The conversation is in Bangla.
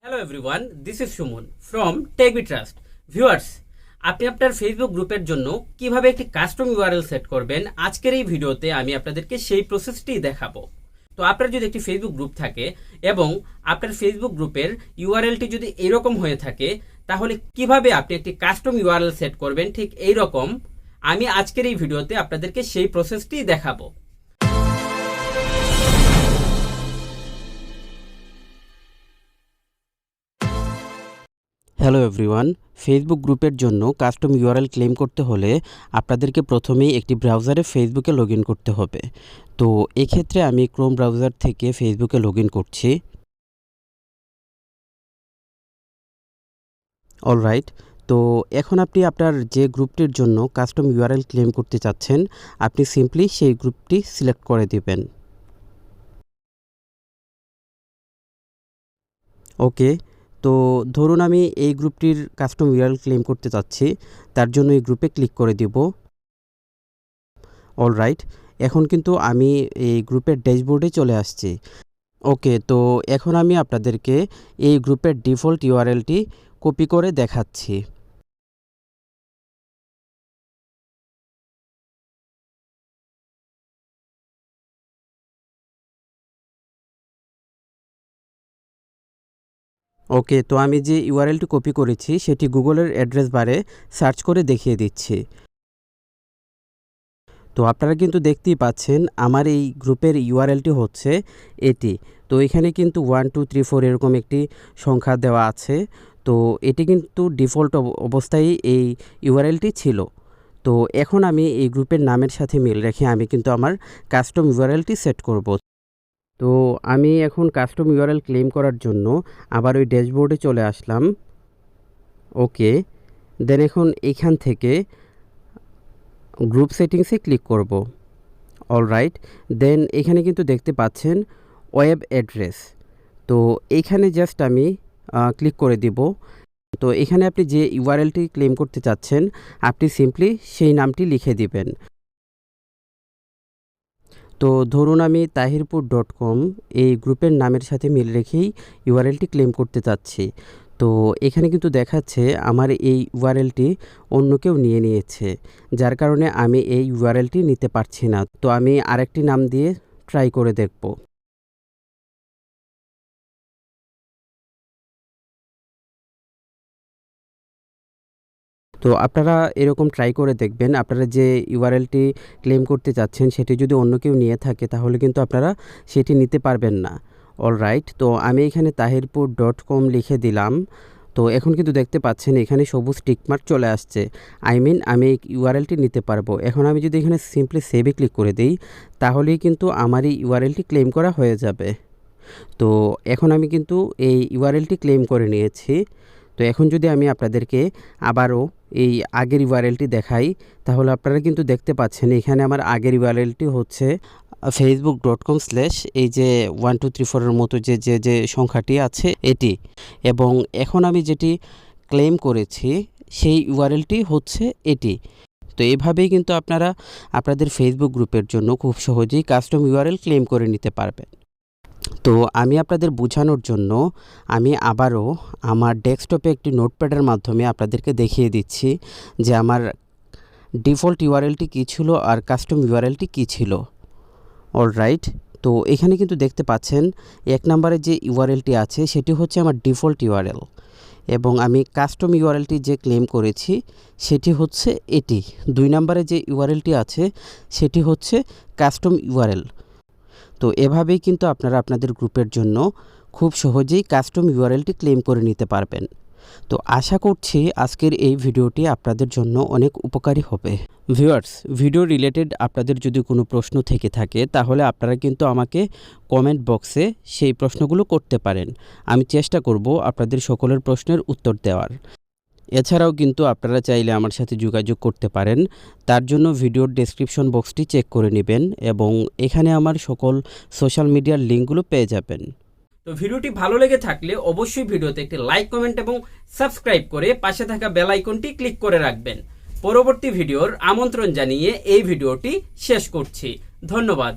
Hello everyone, this is Suman from techbetrust। Viewers, আপনি আপনার ফেসবুক গ্রুপের জন্য কিভাবে একটি কাস্টম ইউআরএল সেট করবেন, আজকের এই ভিডিওতে আমি আপনাদেরকে সেই প্রসেসটি দেখাবো। তো আপনার যদি একটি ফেসবুক গ্রুপ থাকে এবং আপনার ফেসবুক গ্রুপের ইউআরএলটি যদি এরকম হয়ে থাকে, তাহলে কিভাবে আপনি একটি কাস্টম ইউআরএল সেট করবেন ঠিক এই রকম আমি আজকের এই ভিডিওতে আপনাদেরকে সেই প্রসেসটি দেখাবো। হ্যালো এভরিওয়ান, ফেসবুক গ্রুপের জন্য কাস্টম ইউআরএল ক্লেম করতে হলে আপনাদেরকে প্রথমেই একটি ব্রাউজারে ফেসবুকে লগ ইন করতে হবে। তো এক্ষেত্রে আমি ক্রোম ব্রাউজার থেকে ফেসবুকে লগ ইন করছি। অলরাইট, তো এখন আপনি আপনার যে গ্রুপটির জন্য কাস্টম ইউআরএল ক্লেম করতে চাচ্ছেন, আপনি সিম্পলি সেই গ্রুপটি সিলেক্ট করে দিবেন। ওকে, তো ধরুন আমি এই গ্রুপটির কাস্টম ইউআরএল ক্লেম করতে চাচ্ছি, তার জন্য এই গ্রুপে ক্লিক করে দিব। অলরাইট, এখন কিন্তু আমি এই গ্রুপের ড্যাশবোর্ডে চলে আসছি। ওকে, তো এখন আমি আপনাদেরকে এই গ্রুপের ডিফল্ট ইউআরএলটি কপি করে দেখাচ্ছি। ওকে, তো আমি যে ইউআরএলটি কপি করেছি সেটি গুগলের অ্যাড্রেস বারে সার্চ করে দেখিয়ে দিচ্ছি। তো আপনারা কিন্তু দেখতেই পাচ্ছেন আমার এই গ্রুপের ইউআরএলটি হচ্ছে এটি। তো এখানে কিন্তু 1 2 3 4 এরকম একটি সংখ্যা দেওয়া আছে। তো এটি কিন্তু ডিফল্ট অবস্থায় এই ইউআরএলটি ছিল। তো এখন আমি এই গ্রুপের নামের সাথে মিল রেখে আমি কিন্তু আমার কাস্টম ইউআরএলটি সেট করব। তো আমি এখন কাস্টম ইউআরএল ক্লেম করার জন্য আবার ওই ড্যাশবোর্ডে চলে আসলাম। ওকে, দেন এখন এখান থেকে গ্রুপ সেটিংসে ক্লিক করব। অলরাইট, দেন এখানে কিন্তু দেখতে পাচ্ছেন ওয়েব অ্যাড্রেস। তো এইখানে জাস্ট আমি ক্লিক করে দিব। তো এখানে আপনি যে ইউআরএলটি ক্লেম করতে চাচ্ছেন, আপনি সিম্পলি সেই নামটি লিখে দিবেন। তো ধরুন আমি tahirpur.com এই গ্রুপের নামের সাথে মিল রেখেই ইউআরএলটি ক্লেম করতে চাচ্ছি। তো এখানে কিন্তু দেখাচ্ছে আমার এই ইউআরএলটি অন্য কেউ নিয়ে নিয়েছে, যার কারণে আমি এই ইউআরএলটি নিতে পারছি না। তো আমি আরেকটি নাম দিয়ে ট্রাই করে দেখব। তো আপনারা এরকম ট্রাই করে দেখবেন। আপনারা যে ইউআরএলটি ক্লেম করতে চাচ্ছেন সেটি যদি অন্য কেউ নিয়ে থাকে, তাহলে কিন্তু আপনারা সেটি নিতে পারবেন না। অলরাইট, তো আমি এখানে tahirpur.com লিখে দিলাম। তো এখন কিন্তু দেখতে পাচ্ছেন এখানে সবুজ টিকমার্ক চলে আসছে। আমি এই ইউআরএলটি নিতে পারবো। এখন আমি যদি এখানে সিম্পলি সেভে ক্লিক করে দিই, তাহলেই কিন্তু আমার এই ইউআরএলটি ক্লেম করা হয়ে যাবে। তো এখন আমি কিন্তু এই ইউআরএলটি ক্লেম করে নিয়েছি। তো এখন যদি আমি আপনাদেরকে আবারও এই আগের ইউআরএলটি দেখাই, তাহলে আপনারা কিন্তু দেখতে পাচ্ছেন এখানে আমার আগের ইউআরএলটি হচ্ছে facebook.com/ এই যে 1 2 3 4 এর মতো যে যে যে সংখ্যাটি আছে এটি, এবং এখন আমি যেটি ক্লেম করেছি সেই ইউআরএলটি হচ্ছে এটি। তো এভাবেই কিন্তু আপনারা আপনাদের ফেসবুক গ্রুপের জন্য খুব সহজেই কাস্টম ইউআরএল ক্লেম করে নিতে পারবেন। তো আমি আপনাদের বোঝানোর জন্য আমি আবারও আমার ডেস্কটপে একটি নোটপ্যাডের মাধ্যমে আপনাদেরকে দেখিয়ে দিচ্ছি যে আমার ডিফল্ট ইউআরএলটি কী ছিল আর কাস্টম ইউআরএলটি কী ছিল। অলরাইট, তো এখানে কিন্তু দেখতে পাচ্ছেন 1 নম্বরে যে ইউআরএলটি আছে সেটি হচ্ছে আমার ডিফল্ট ইউআরএল, এবং আমি কাস্টম ইউআরএলটি যে ক্লেম করেছি সেটি হচ্ছে এটি। 2 নম্বরে যে ইউআরএলটি আছে সেটি হচ্ছে কাস্টম ইউআরএল। তো এভাবেই কিন্তু আপনারা আপনাদের গ্রুপের জন্য খুব সহজেই কাস্টম ইউআরএলটি ক্লেম করে নিতে পারবেন। তো আশা করছি আজকের এই ভিডিওটি আপনাদের জন্য অনেক উপকারী হবে। ভিউয়ার্স, ভিডিও রিলেটেড আপনাদের যদি কোনো প্রশ্ন থেকে থাকে, তাহলে আপনারা কিন্তু আমাকে কমেন্ট বক্সে সেই প্রশ্নগুলো করতে পারেন। আমি চেষ্টা করব আপনাদের সকলের প্রশ্নের উত্তর দেওয়ার। এছাড়াও কিন্তু আপনারা চাইলে আমার সাথে যোগাযোগ করতে পারেন। তার জন্য ভিডিওর ডেসক্রিপশন বক্সটি চেক করে নেবেন, এবং এখানে আমার সকল সোশ্যাল মিডিয়ার লিঙ্কগুলো পেয়ে যাবেন। তো ভিডিওটি ভালো লেগে থাকলে অবশ্যই ভিডিওতে একটি লাইক, কমেন্ট এবং সাবস্ক্রাইব করে পাশে থাকা বেল আইকনটি ক্লিক করে রাখবেন। পরবর্তী ভিডিওর আমন্ত্রণ জানিয়ে এই ভিডিওটি শেষ করছি। ধন্যবাদ।